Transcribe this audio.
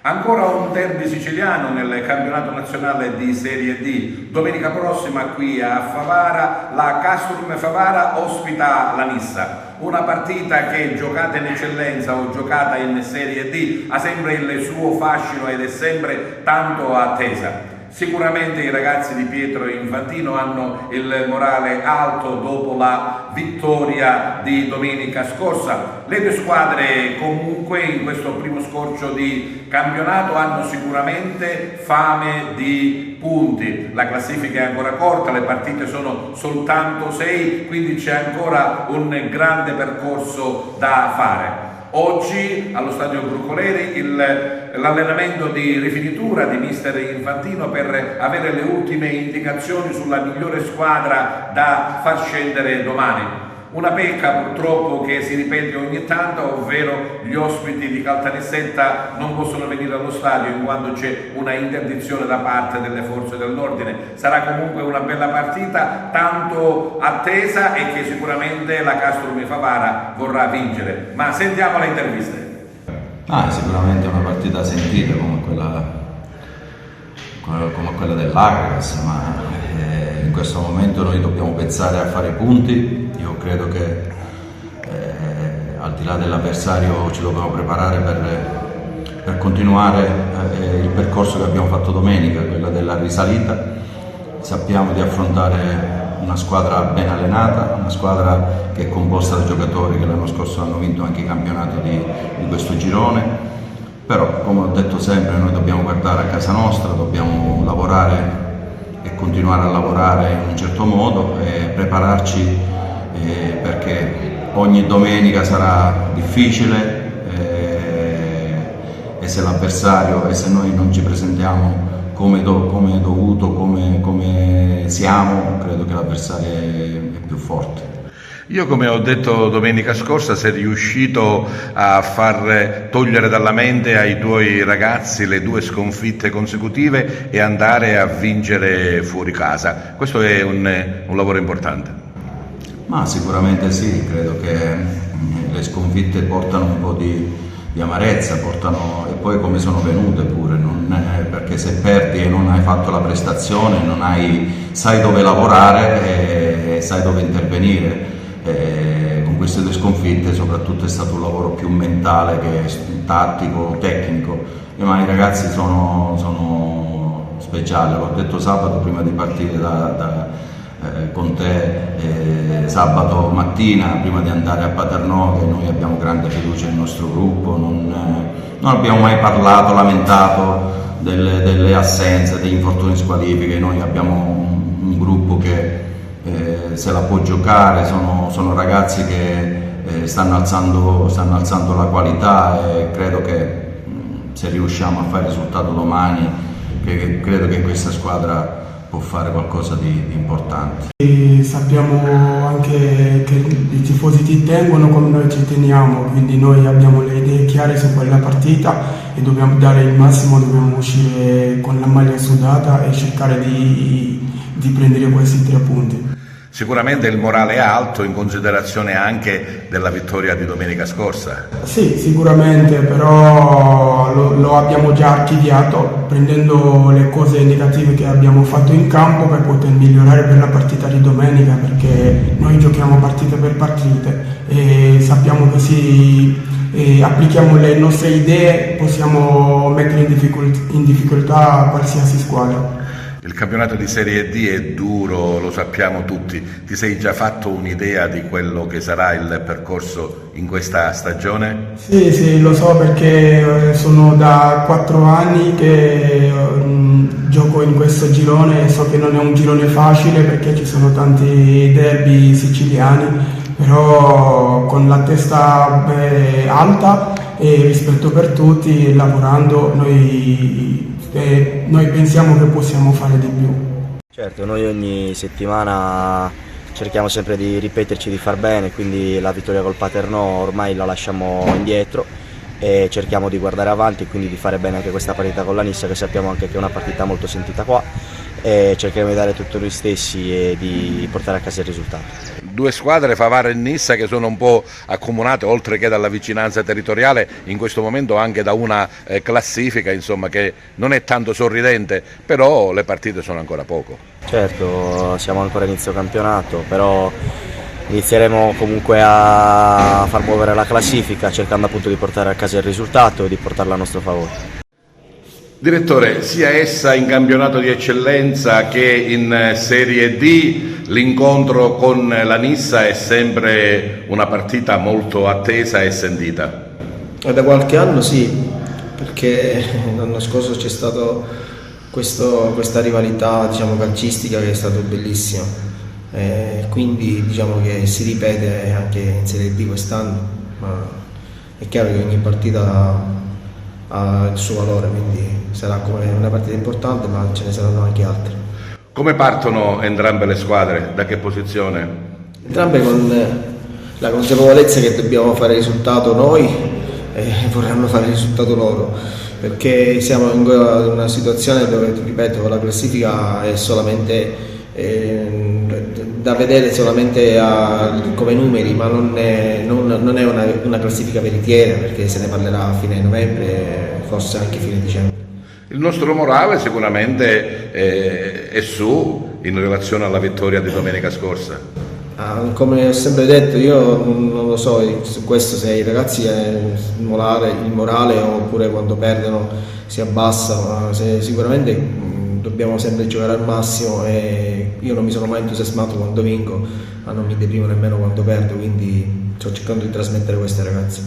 Ancora un derby siciliano nel campionato nazionale di Serie D. Domenica prossima qui a Favara la Castrum Favara ospita la Nissa. Una partita che, giocata in eccellenza o giocata in Serie D, ha sempre il suo fascino ed è sempre tanto attesa. Sicuramente i ragazzi di Pietro Infantino hanno il morale alto dopo la vittoria di domenica scorsa. Le due squadre comunque in questo primo scorcio di campionato hanno sicuramente fame di punti. La classifica è ancora corta, le partite sono soltanto 6, quindi c'è ancora un grande percorso da fare. Oggi allo stadio Brucoleri l'allenamento di rifinitura di mister Infantino per avere le ultime indicazioni sulla migliore squadra da far scendere domani. Una pecca purtroppo che si ripete ogni tanto, ovvero gli ospiti di Caltanissetta non possono venire allo stadio in quanto c'è una interdizione da parte delle forze dell'ordine. Sarà comunque una bella partita, tanto attesa, e che sicuramente la Castrum Favara vorrà vincere. Ma sentiamo le interviste. Sicuramente è una partita sentita come quella dell'Agres, ma in questo momento noi dobbiamo pensare a fare punti. Io credo che al di là dell'avversario ci dobbiamo preparare per continuare il percorso che abbiamo fatto domenica, quella della risalita. Sappiamo di affrontare una squadra ben allenata, una squadra che è composta da giocatori che l'anno scorso hanno vinto anche i campionati di questo girone. Però, come ho detto sempre, noi dobbiamo guardare a casa nostra, dobbiamo lavorare e continuare a lavorare in un certo modo e prepararci perché ogni domenica sarà difficile e se l'avversario e se noi non ci presentiamo come dovuto, come siamo, credo che l'avversario è più forte. Io, come ho detto domenica scorsa, sei riuscito a far togliere dalla mente ai tuoi ragazzi le 2 sconfitte consecutive e andare a vincere fuori casa. Questo è un lavoro importante. Ma sicuramente sì, credo che le sconfitte portano un po' di amarezza, e poi come sono venute pure, perché se perdi e non hai fatto la prestazione, sai dove lavorare e sai dove intervenire. Con queste 2 sconfitte soprattutto è stato un lavoro più mentale che tattico, tecnico, ma i ragazzi sono speciali. L'ho detto sabato prima di partire con te, sabato mattina prima di andare a Paternò, che noi abbiamo grande fiducia nel nostro gruppo, non abbiamo mai lamentato delle assenze, degli infortuni squalifiche. Noi abbiamo un gruppo che se la può giocare, sono ragazzi che stanno alzando la qualità, e credo che se riusciamo a fare il risultato domani, credo che questa squadra può fare qualcosa di importante. E sappiamo anche che i tifosi ti tengono come noi ci teniamo, quindi noi abbiamo le idee chiare su quella partita e dobbiamo dare il massimo, dobbiamo uscire con la maglia sudata e cercare di prendere questi 3 punti. Sicuramente il morale è alto in considerazione anche della vittoria di domenica scorsa. Sì, sicuramente, però lo abbiamo già archiviato, prendendo le cose negative che abbiamo fatto in campo per poter migliorare per la partita di domenica, perché noi giochiamo partite per partite e sappiamo che se applichiamo le nostre idee possiamo mettere in difficoltà qualsiasi squadra. Il campionato di Serie D è duro, lo sappiamo tutti. Ti sei già fatto un'idea di quello che sarà il percorso in questa stagione? Sì, lo so, perché sono da 4 anni che gioco in questo girone e so che non è un girone facile perché ci sono tanti derby siciliani, però con la testa alta e rispetto per tutti e lavorando noi pensiamo che possiamo fare di più. Certo, noi ogni settimana cerchiamo sempre di ripeterci di far bene, quindi la vittoria col Paternò ormai la lasciamo indietro e cerchiamo di guardare avanti e quindi di fare bene anche questa partita con la Nissa, che sappiamo anche che è una partita molto sentita qua. e cercheremo di dare tutto noi stessi e di portare a casa il risultato. Due squadre, Favara e Nissa, che sono un po' accomunate, oltre che dalla vicinanza territoriale, in questo momento anche da una classifica insomma, che non è tanto sorridente, però le partite sono ancora poco. Certo, siamo ancora a inizio campionato, però inizieremo comunque a far muovere la classifica cercando appunto di portare a casa il risultato e di portarla a nostro favore. Direttore, sia essa in campionato di eccellenza che in Serie D, l'incontro con la Nissa è sempre una partita molto attesa e sentita. Da qualche anno sì, perché l'anno scorso c'è stata questa rivalità, diciamo, calcistica, che è stata bellissima, quindi diciamo che si ripete anche in Serie D quest'anno, ma è chiaro che ogni partita ha il suo valore, quindi sarà come una partita importante, ma ce ne saranno anche altre. Come partono entrambe le squadre? Da che posizione? Entrambe con la consapevolezza che dobbiamo fare risultato noi e vorranno fare risultato loro, perché siamo in una situazione dove, ripeto, la classifica è solamente da vedere solamente come numeri, ma non è una classifica veritiera, perché se ne parlerà a fine novembre, forse anche fine dicembre. Il nostro morale sicuramente è su in relazione alla vittoria di domenica scorsa. Come ho sempre detto, io non lo so su questo, se i ragazzi il morale oppure quando perdono si abbassa, ma sicuramente dobbiamo sempre giocare al massimo, e io non mi sono mai entusiasmato quando vinco, ma non mi deprimo nemmeno quando perdo, quindi sto cercando di trasmettere questo ai ragazzi.